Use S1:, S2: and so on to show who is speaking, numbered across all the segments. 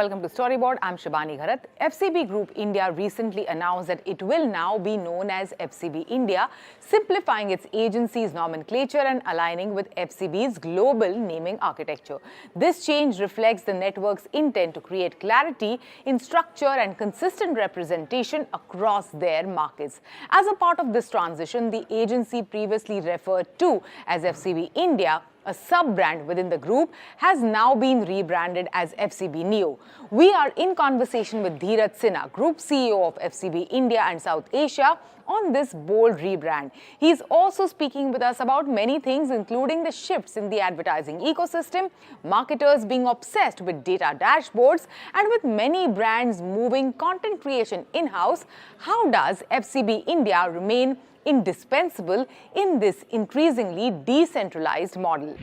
S1: welcome to Storyboard. I'm Shibani Gharat. FCB Group India recently announced that it will now be known as FCB India, simplifying its agency's nomenclature and aligning with FCB's global naming architecture. This change reflects the network's intent to create clarity in structure and consistent representation across their markets. As a part of this transition, the agency previously referred to as FCB India, a sub-brand within the group, has now been rebranded as FCB Neo. We are in conversation with Dheeraj Sinha, Group CEO of FCB India and South Asia, on this bold rebrand. He is also speaking with us about many things, including the shifts in the advertising ecosystem, marketers being obsessed with data dashboards, and with many brands moving content creation in-house. How does FCB India remain indispensable in this increasingly decentralized model?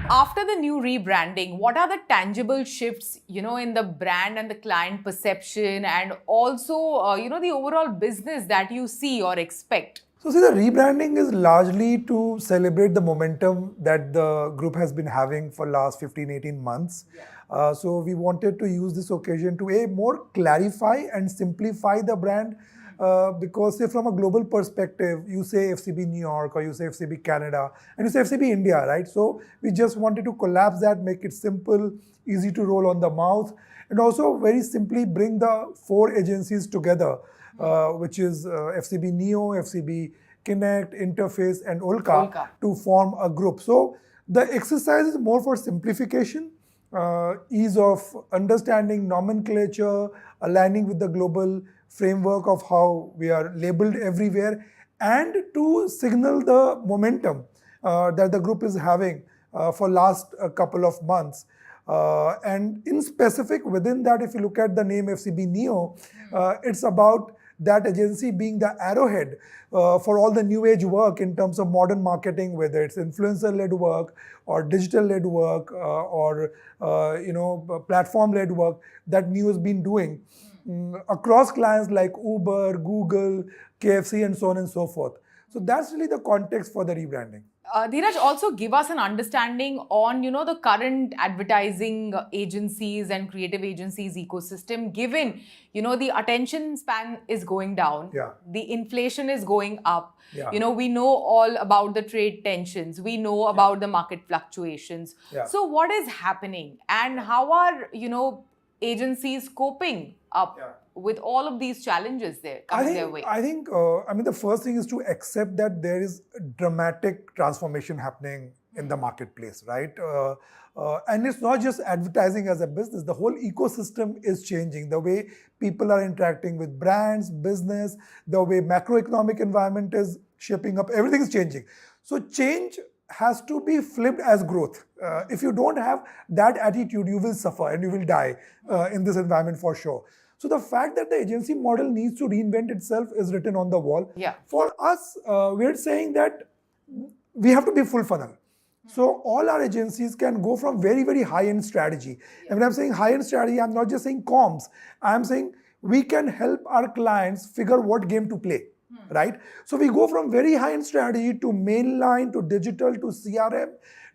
S1: After the new rebranding, what are the tangible shifts, in the brand and the client perception, and also, the overall business that you see or expect?
S2: So see, the rebranding is largely to celebrate the momentum that the group has been having for last 15-18 months. So we wanted to use this occasion to more clarify and simplify the brand. Because say from a global perspective, you say FCB New York or you say FCB Canada and you say FCB India, right? So we just wanted to collapse that, make it simple, easy to roll on the mouth, and also very simply bring the four agencies together, which is FCB Neo, FCB Connect, Interface and Olka to form a group. So the exercise is more for simplification, ease of understanding nomenclature, aligning with the global framework of how we are labeled everywhere, and to signal the momentum that the group is having for last couple of months. And in specific within that, if you look at the name FCB Neo, it's about that agency being the arrowhead for all the new age work in terms of modern marketing, whether it's influencer-led work or digital-led work or platform-led work that Neo has been doing across clients like Uber, Google, KFC, and so on and so forth. So that's really the context for the rebranding.
S1: Dheeraj, also give us an understanding on, the current advertising agencies and creative agencies ecosystem, given, the attention span is going down, the inflation is going up, we know all about the trade tensions, we know about the market fluctuations. So what is happening and how are, agencies coping up with all of these challenges coming their way?
S2: I think the first thing is to accept that there is a dramatic transformation happening in the marketplace, right? And it's not just advertising as a business. The whole ecosystem is changing. The way people are interacting with brands, business, the way macroeconomic environment is shaping up, everything is changing. So change has to be flipped as growth. If you don't have that attitude, you will suffer and you will die in this environment for sure. So the fact that the agency model needs to reinvent itself is written on the wall. For us, we're saying that we have to be full funnel. So all our agencies can go from very, very high-end strategy. And when I'm saying high-end strategy, I'm not just saying comms. I'm saying we can help our clients figure what game to play. Right? So we go from very high-end strategy to mainline, to digital, to CRM,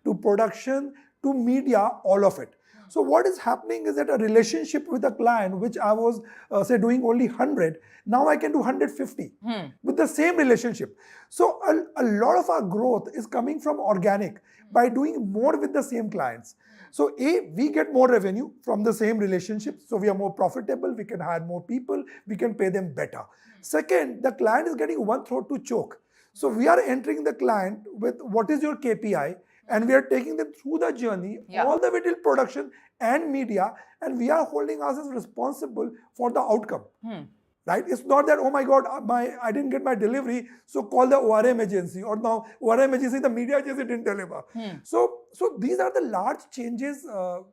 S2: to production, to media, all of it. So what is happening is that a relationship with a client, which I was doing only 100, now I can do 150 with the same relationship. So a lot of our growth is coming from organic by doing more with the same clients. So we get more revenue from the same relationship. So we are more profitable, we can hire more people, we can pay them better. Second, the client is getting one throat to choke. So we are entering the client with what is your KPI, and we are taking them through the journey, all the way till production and media, and we are holding ourselves responsible for the outcome. Right? It's not that, oh my God, I didn't get my delivery, so call the ORM agency, or now ORM agency, the media agency didn't deliver. So these are the large changes,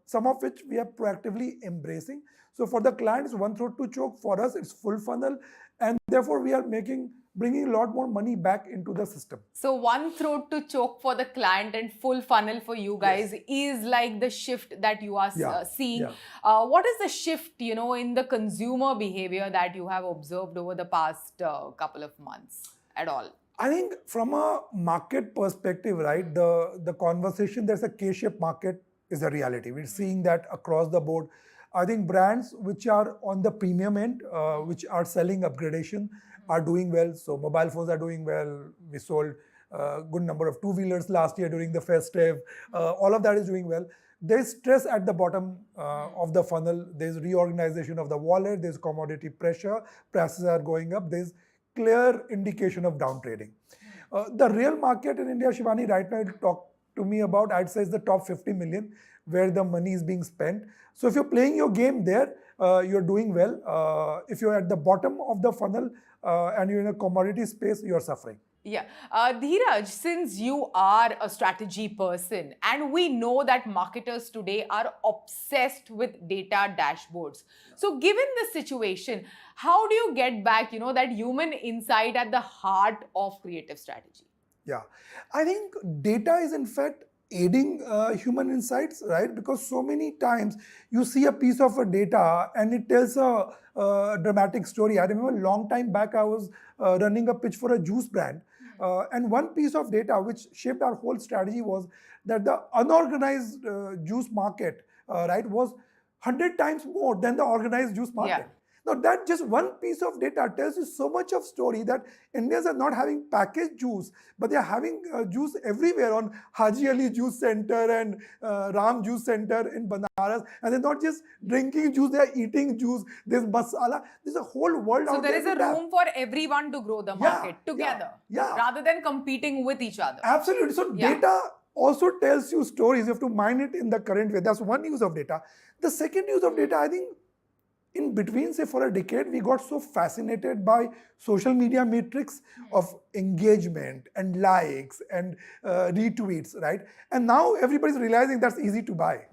S2: some of which we are proactively embracing. So for the client, it's one throat to choke. For us, it's full funnel. And therefore, we are bringing a lot more money back into the system.
S1: So one throat to choke for the client and full funnel for you guys is like the shift that you are seeing. What is the shift, in the consumer behavior that you have observed over the past couple of months at all?
S2: I think from a market perspective, right, the conversation, there's a K-shaped market is a reality. We're seeing that across the board. I think brands which are on the premium end, which are selling upgradation, are doing well. So mobile phones are doing well. We sold a good number of two-wheelers last year during the festive. All of that is doing well. There's stress at the bottom of the funnel. There's reorganization of the wallet. There's commodity pressure. Prices are going up. There's clear indication of downtrading. The real market in India, Shivani, right now, talk to me about, I'd say, is the top 50 million where the money is being spent. So if you're playing your game there, you're doing well. If you're at the bottom of the funnel and you're in a commodity space, you're suffering.
S1: Yeah. Dheeraj, since you are a strategy person and we know that marketers today are obsessed with data dashboards. So given the situation, how do you get back, that human insight at the heart of creative strategy?
S2: Yeah, I think data is in fact aiding human insights, right? Because so many times you see a piece of a data and it tells a dramatic story. I remember a long time back I was running a pitch for a juice brand. And one piece of data which shaped our whole strategy was that the unorganized juice market, right, was 100 times more than the organized juice market.
S1: Yeah.
S2: Now that just one piece of data tells you so much of story that Indians are not having packaged juice, but they are having juice everywhere on Haji Ali Juice Center and Ram Juice Center in Banaras. And they're not just drinking juice, they are eating juice. There's masala. There's a whole world out there.
S1: So there is a room for everyone to grow the market together rather than competing with each other.
S2: Absolutely. So data also tells you stories. You have to mine it in the current way. That's one use of data. The second use of data, I think, in between, say, for a decade, we got so fascinated by social media metrics of engagement and likes and retweets, right? And now everybody's realizing that's easy to buy,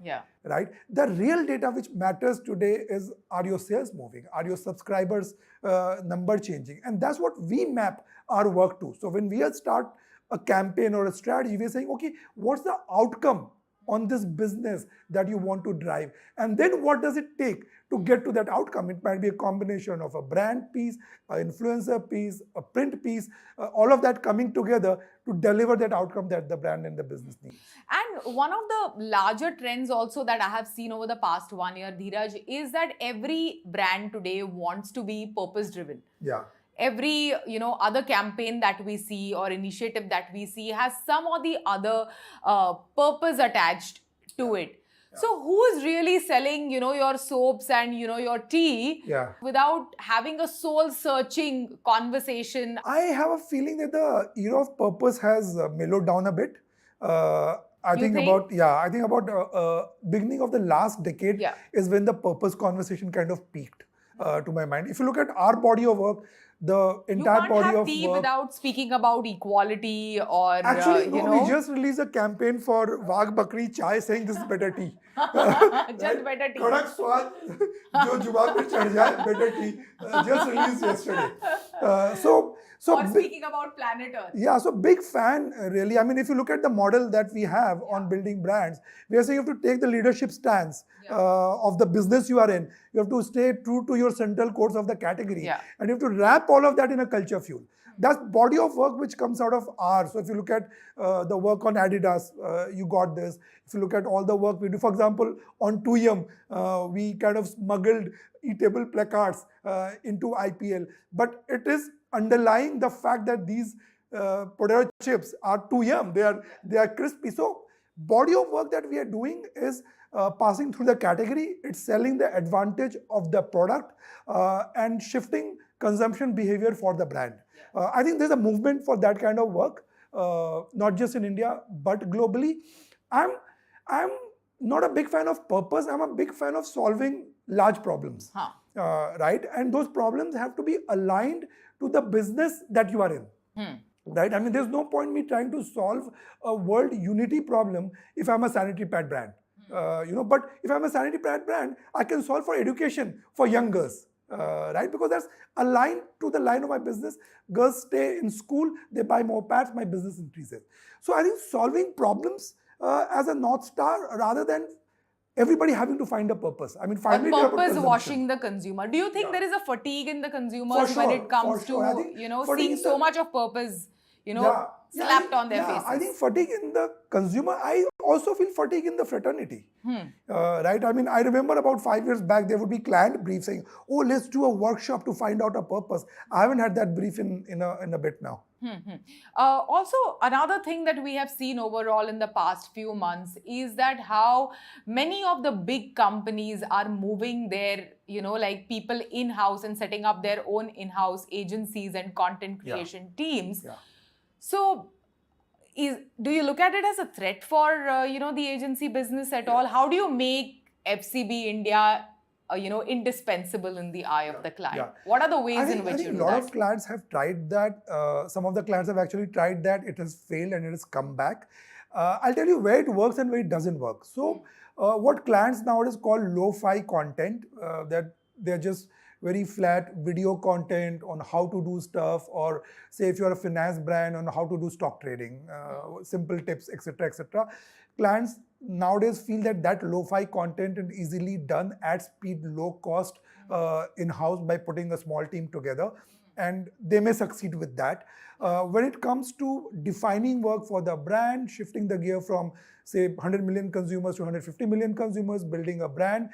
S2: right? The real data which matters today is, are your sales moving? Are your subscribers number changing? And that's what we map our work to. So when we start a campaign or a strategy, we're saying, okay, what's the outcome on this business that you want to drive? And then what does it take to get to that outcome? It might be a combination of a brand piece, an influencer piece, a print piece, all of that coming together to deliver that outcome that the brand and the business needs.
S1: And one of the larger trends also that I have seen over the past 1 year, Dheeraj, is that every brand today wants to be purpose-driven.
S2: Yeah.
S1: Every other campaign that we see or initiative that we see has some or the other purpose attached to it. So who is really selling your soaps and your tea without having a soul searching conversation?
S2: I have a feeling that the era of purpose has mellowed down a bit. I think about beginning of the last decade is when the purpose conversation kind of peaked to my mind. If you look at our body of work, the entire body of work. You can't have tea
S1: without speaking about equality or
S2: actually, we just released a campaign for Wagh Bakri Chai saying this is better tea.
S1: Just better tea.
S2: Kadak swad, jo jubaan pe chad jaye, better tea. Just released yesterday.
S1: Or speaking about planet Earth.
S2: Yeah, so big fan really. I mean, if you look at the model that we have on building brands, we are saying you have to take the leadership stance of the business you are in. You have to stay true to your central course of the category. And you have to wrap all of that in a culture fuel. That's body of work which comes out of ours. So if you look at the work on Adidas, you got this. If you look at all the work we do, for example, on Tuyam, we kind of smuggled eatable placards into IPL. But it is underlying the fact that these potato chips are Tuyam. They are crispy. So body of work that we are doing is passing through the category. It's selling the advantage of the product and shifting consumption behavior for the brand. I think there's a movement for that kind of work, not just in India, but globally. I'm not a big fan of purpose. I'm a big fan of solving large problems, right? And those problems have to be aligned to the business that you are in. Right? I mean, there's no point me trying to solve a world unity problem if I'm a sanitary pad brand. But if I'm a sanitary pad brand, I can solve for education for young girls. Right? Because that's aligned to the line of my business. Girls stay in school, they buy more pads, my business increases. So I think solving problems as a North Star rather than everybody having to find a purpose. I mean, finally,
S1: purpose washing the consumer. Do you think there is a fatigue in the consumers when it comes to seeing so much of purpose, slapped on their faces?
S2: I think fatigue in the consumer. I also feel fatigue in the fraternity, right? I mean, I remember about 5 years back, there would be client briefs saying, "Oh, let's do a workshop to find out a purpose." I haven't had that brief in a bit now.
S1: Also, another thing that we have seen overall in the past few months is that how many of the big companies are moving their, like people in-house and setting up their own in-house agencies and content creation teams.
S2: Yeah.
S1: So, do you look at it as a threat for, the agency business at all? How do you make FCB India indispensable in the eye of the client?
S2: Yeah.
S1: What are the ways in which
S2: I think
S1: you do
S2: a lot
S1: that?
S2: of clients have tried that. Some of the clients have actually tried that. It has failed and it has come back. I'll tell you where it works and where it doesn't work. So, what clients nowadays call lo-fi content, that they're just very flat video content on how to do stuff, or say if you're a finance brand, on how to do stock trading, simple tips, etc., etc. Clients nowadays feel that lo-fi content is easily done at speed, low cost, in-house by putting a small team together, and they may succeed with that. When it comes to defining work for the brand, shifting the gear from say 100 million consumers to 150 million consumers, building a brand,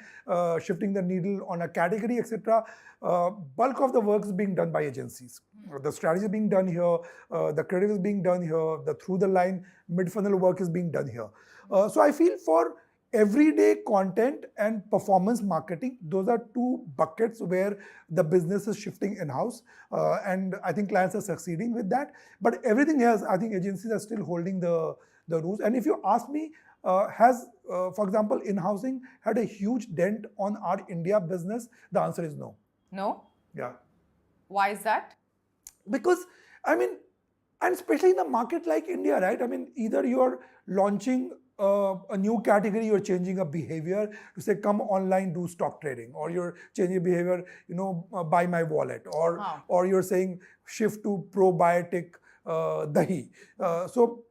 S2: shifting the needle on a category, etc. Bulk of the work is being done by agencies. The strategy is being done here, the creative is being done here, the through the line mid-funnel work is being done here. So I feel for everyday content and performance marketing, those are two buckets where the business is shifting in-house, and I think clients are succeeding with that. But everything else, I think agencies are still holding the rules. And if you ask me, has, for example, in-housing had a huge dent on our India business? The answer is no.
S1: No?
S2: Yeah.
S1: Why is that?
S2: Because, I mean, and especially in a market like India, right? I mean, either you're launching a new category, you're changing a behavior to say, come online, do stock trading, or you're changing behavior, buy my wallet, or you're saying shift to probiotic dahi. So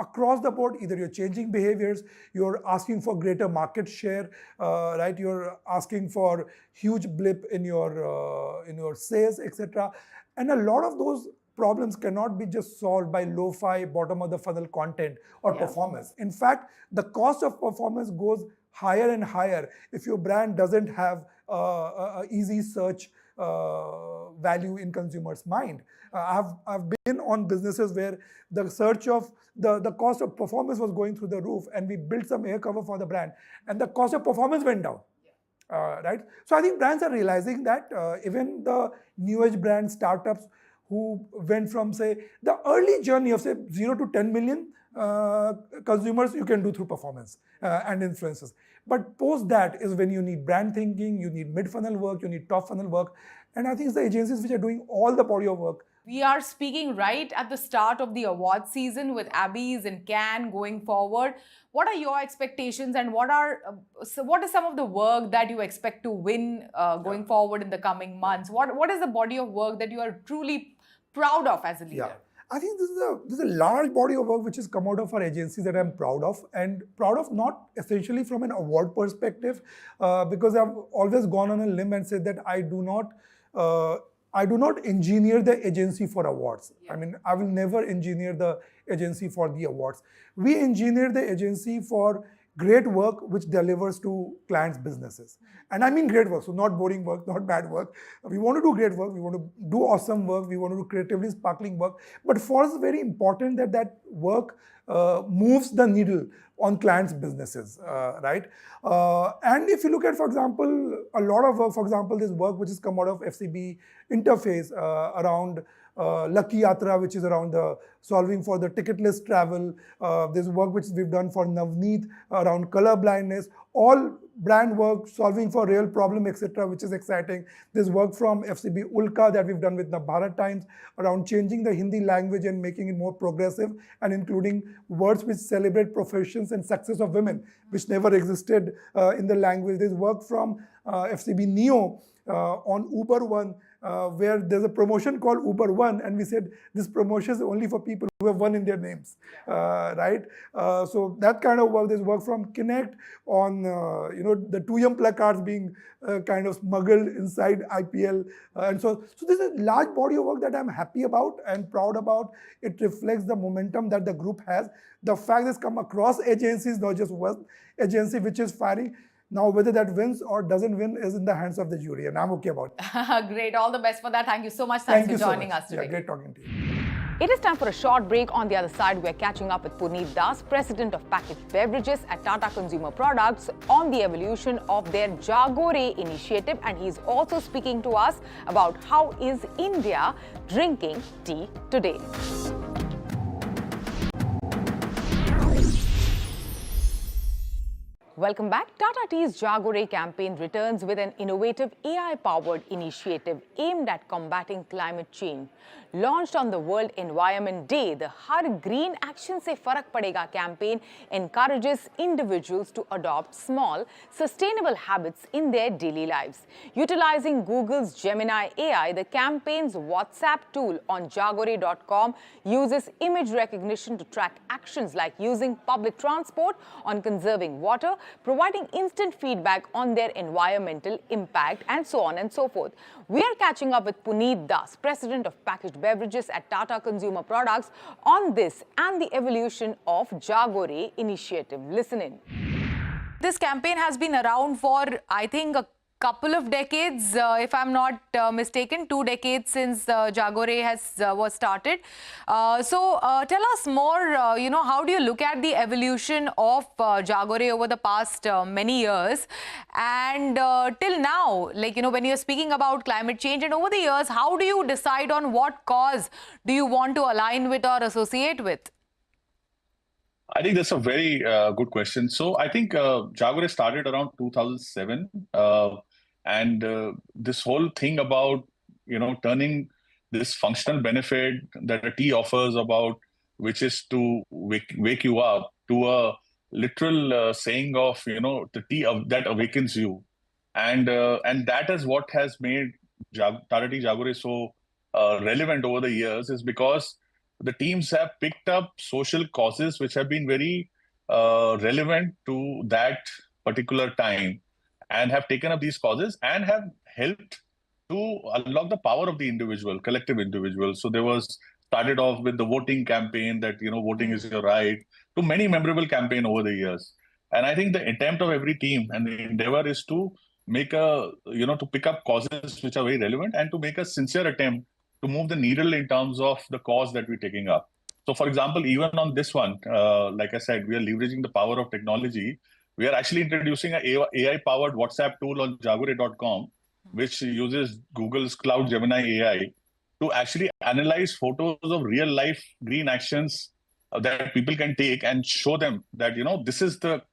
S2: across the board, either you're changing behaviors, you're asking for greater market share, right? You're asking for huge blip in your sales, etc. And a lot of those problems cannot be just solved by lo-fi, bottom of the funnel content or performance. In fact, the cost of performance goes higher and higher if your brand doesn't have a easy search value in consumers' mind. I've been on businesses where the search of the cost of performance was going through the roof, and we built some air cover for the brand, and the cost of performance went down. Right? So I think brands are realizing that even the new age brand startups who went from, say, the early journey of, say, 0 to 10 million consumers, you can do through performance and influencers. But post that is when you need brand thinking, you need mid-funnel work, you need top-funnel work. And I think it's the agencies which are doing all the body of work.
S1: We are speaking right at the start of the award season with Abby's and Cannes going forward. What are your expectations, and what is some of the work that you expect to win going forward in the coming months? What is the body of work that you are truly proud of as a leader?
S2: Yeah. I think this is a large body of work which has come out of our agencies that I'm proud of, and proud of not essentially from an award perspective, because I've always gone on a limb and said that I do not engineer the agency for awards. I mean, I will never engineer the agency for the awards. We engineer the agency for great work which delivers to clients' businesses. And I mean great work, so not boring work, not bad work. We want to do great work, we want to do awesome work, we want to do creatively sparkling work. But for us, it's very important that work moves the needle on clients' businesses, right? And if you look at, for example, a lot of work, for example, this work which has come out of FCB interface around Lucky Yatra, which is around the solving for the ticketless travel. There's work which we've done for Navneet around color blindness, all brand work, solving for real problem, etc., which is exciting. There's work from FCB Ulka that we've done with the Bharat Times around changing the Hindi language and making it more progressive and including words which celebrate professions and success of women, which never existed in the language. There's work from FCB Neo, on Uber One, where there's a promotion called Uber One, and we said this promotion is only for people who have one in their names, right? So that kind of work. There's work from Connect on the 2M placards being kind of smuggled inside IPL, and so there's a large body of work that I'm happy about and proud about. It reflects the momentum that the group has. The fact it's come across agencies, not just one agency which is firing. Now, whether that wins or doesn't win is in the hands of the jury, and I'm okay about it.
S1: Great. All the best for that. Thank you so much. Thanks for joining us today.
S2: Yeah, great talking to you.
S1: It is time for a short break. On the other side, we're catching up with Puneet Das, President of Packaged Beverages at Tata Consumer Products, on the evolution of their Jagore initiative. And he's also speaking to us about how is India drinking tea today. Welcome back. Tata Tea's Jagore campaign returns with an innovative AI-powered initiative aimed at combating climate change. Launched on the World Environment Day, the Har Green Action Se Farak Padega campaign encourages individuals to adopt small, sustainable habits in their daily lives. Utilizing Google's Gemini AI, the campaign's WhatsApp tool on jagore.com uses image recognition to track actions like using public transport, on conserving water, providing instant feedback on their environmental impact, and so on and so forth. We are catching up with Puneet Das, President of Packaged Beverages at Tata Consumer Products, on this and the evolution of Jagore initiative. Listen in. This campaign has been around for, I think, a couple of decades, if I'm not mistaken, 2 decades since Jagore was started. So tell us more, how do you look at the evolution of Jagore over the past many years? And till now, when you're speaking about climate change and over the years, how do you decide on what cause do you want to align with or associate with?
S3: I think that's a very good question. So I think Jagore started around 2007. And this whole thing about, turning this functional benefit that a tea offers about, which is to wake you up, to a literal saying of, the tea that awakens you. And that is what has made Tata Tea Jagore so relevant over the years, is because the teams have picked up social causes which have been very relevant to that particular time, and have taken up these causes and have helped to unlock the power of the individual, collective individual. So there was started off with the voting campaign that, voting is your right, to many memorable campaign over the years. And I think the attempt of every team and the endeavor is to make to pick up causes which are very relevant and to make a sincere attempt to move the needle in terms of the cause that we're taking up. So for example, even on this one, like I said, we are leveraging the power of technology. We are actually introducing an AI-powered WhatsApp tool on jagore.com, which uses Google's Cloud Gemini AI to actually analyze photos of real-life green actions that people can take and show them that,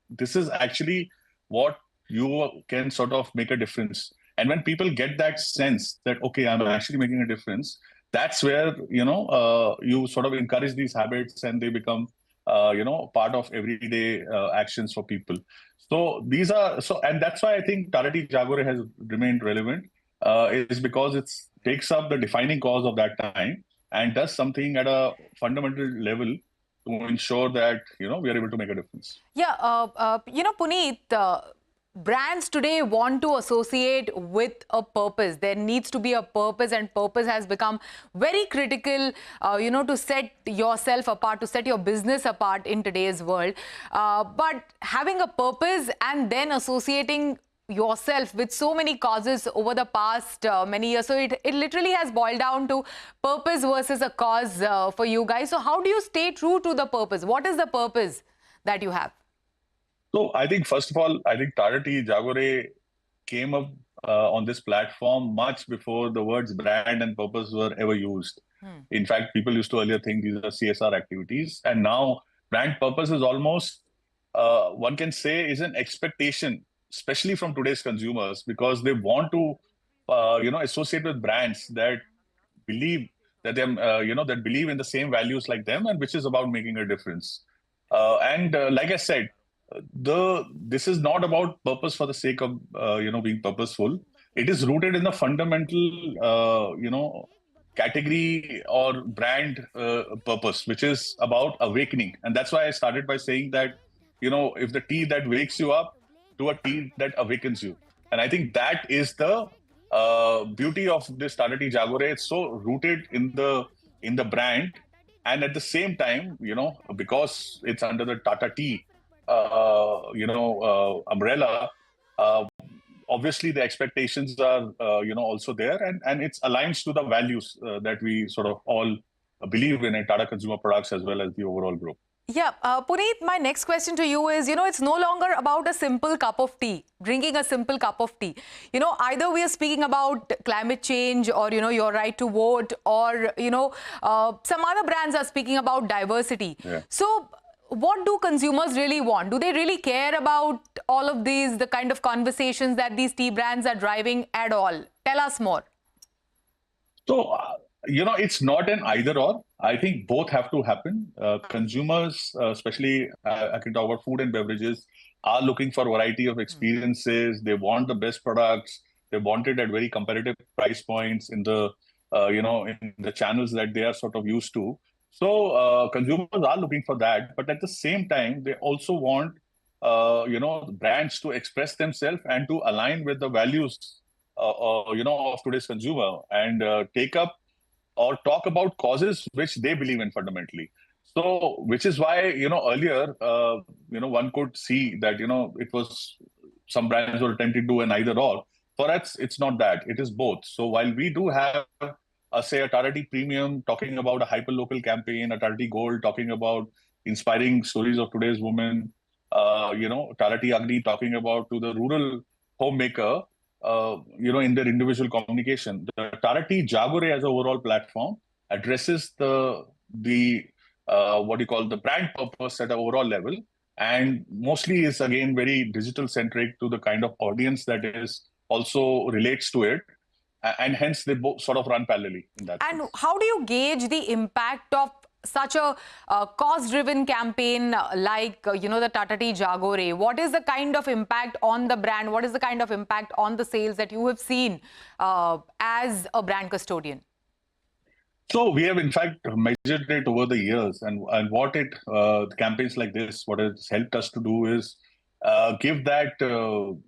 S3: this is actually what you can sort of make a difference. And when people get that sense that, okay, I'm actually making a difference, that's where, you sort of encourage these habits and they become part of everyday actions for people. So and that's why I think Tata Tea Jagore has remained relevant, is because it takes up the defining cause of that time and does something at a fundamental level to ensure that, we are able to make a difference.
S1: Yeah, Puneet, brands today want to associate with a purpose. There needs to be a purpose, and purpose has become very critical, to set yourself apart, to set your business apart in today's world. But having a purpose and then associating yourself with so many causes over the past many years. So it literally has boiled down to purpose versus a cause for you guys. So how do you stay true to the purpose? What is the purpose that you have?
S3: So I think, first of all, Tata Tea Jagore came up on this platform much before the words brand and purpose were ever used. In fact, people used to earlier think these are CSR activities. And now brand purpose is almost, one can say, is an expectation, especially from today's consumers, because they want to, associate with brands that believe that that believe in the same values like them, and which is about making a difference. And like I said, this is not about purpose for the sake of being purposeful. it is rooted in the fundamental, category or brand purpose, which is about awakening. And that's why I started by saying that, if the tea that wakes you up to a tea that awakens you. And I think that is the beauty of this Tata Tea Jagur. It's so rooted in the brand, and at the same time, because it's under the Tata Tea, umbrella. Obviously, the expectations are, also there, and it's aligns to the values that we sort of all believe in at Tata Consumer Products as well as the overall group.
S1: Yeah, Puneet, my next question to you is, it's no longer about a simple cup of tea, drinking a simple cup of tea. Either we are speaking about climate change or, your right to vote, or, some other brands are speaking about diversity.
S3: Yeah.
S1: So what do consumers really want? Do they really care about all of these, the kind of conversations that these tea brands are driving at all? Tell us more.
S3: So, it's not an either or. I think both have to happen. Consumers, especially I can talk about food and beverages, are looking for variety of experiences. They want the best products. They want it at very competitive price points in the, in the channels that they are sort of used to. So consumers are looking for that. But at the same time, they also want, brands to express themselves and to align with the values, of today's consumer, and take up or talk about causes which they believe in fundamentally. So, which is why, earlier, one could see that, it was some brands were attempting to do an either or. For us, it's not that. It is both. So while we do have, say, a Tata Tea Premium talking about a hyper-local campaign, a Tata Tea Gold talking about inspiring stories of today's women, Tata Tea Agni talking about to the rural homemaker, in their individual communication. The Tata Tea Jagur as an overall platform addresses the what you call the brand purpose at an overall level, and mostly is again very digital centric to the kind of audience that is also relates to it, and hence they both sort of run parallelly in that
S1: And
S3: sense.
S1: how do you gauge the impact of such a cost-driven campaign like, the Tata Tea Jagur? What is the kind of impact on the brand? What is the kind of impact on the sales that you have seen as a brand custodian?
S3: So we have in fact measured it over the years, and what campaigns like this, what it's helped us to do is give that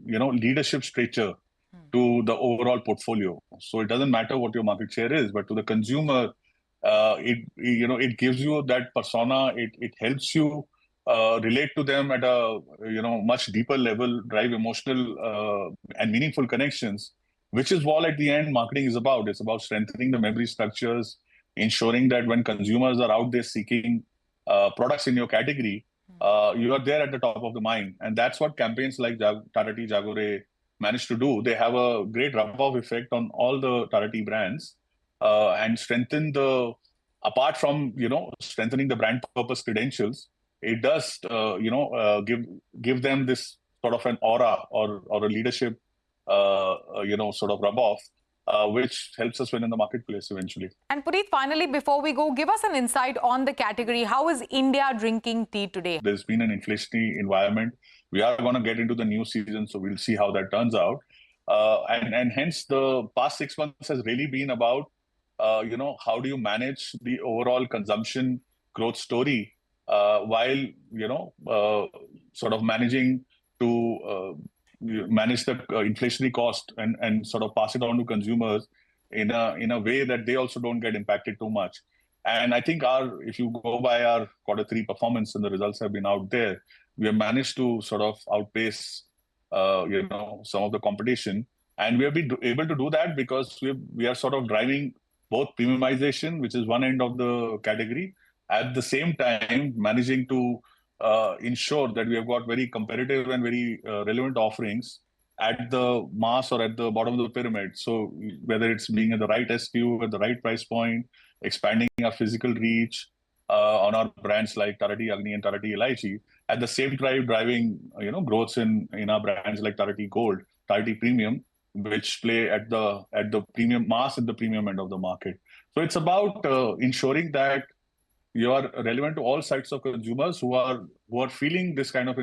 S3: leadership stature to the overall portfolio. So it doesn't matter what your market share is, but to the consumer, it gives you that persona. It helps you relate to them at a much deeper level, drive emotional and meaningful connections, which is what at the end marketing is about. It's about strengthening the memory structures, ensuring that when consumers are out there seeking products in your category, you are there at the top of the mind. And that's what campaigns like Tata Tea Jagur managed to do. They have a great rub-off effect on all the Tata Tea brands, and strengthen apart from, strengthening the brand purpose credentials, it does, give them this sort of an aura or a leadership, sort of rub-off, which helps us win in the marketplace eventually.
S1: And Puneet, finally, before we go, give us an insight on the category. How is India drinking tea today?
S3: There's been an inflationary environment. We are going to get into the new season, so we'll see how that turns out. And hence the past 6 months has really been about, how do you manage the overall consumption growth story while, sort of managing to manage the inflationary cost and sort of pass it on to consumers in a way that they also don't get impacted too much. And I think if you go by our Q3 performance and the results have been out there, we have managed to sort of outpace, some of the competition. And we have been able to do that because we are sort of driving both premiumization, which is one end of the category, at the same time managing to ensure that we have got very competitive and very relevant offerings at the mass or at the bottom of the pyramid. So whether it's being at the right SKU, at the right price point, expanding our physical reach on our brands like Tata Tea Agni and Tata Tea Elaichi, at the same time driving growths in our brands like Tata Tea Gold, Tata Tea Premium, which play at the premium mass at the premium end of the market. So it's about ensuring that you are relevant to all sides of consumers who are feeling this kind of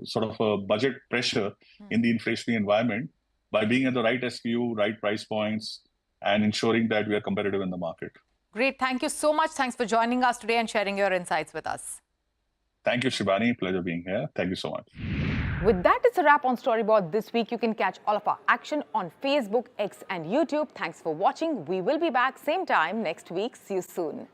S3: sort of a budget pressure in the inflationary environment, by being at the right SKU, right price points, and ensuring that we are competitive in the market.
S1: Great. Thank you so much. Thanks for joining us today and sharing your insights with us.
S3: Thank you, Shivani. Pleasure being here. Thank you so much.
S1: With that, it's a wrap on Storyboard this week. You can catch all of our action on Facebook, X, and YouTube. Thanks for watching. We will be back same time next week. See you soon.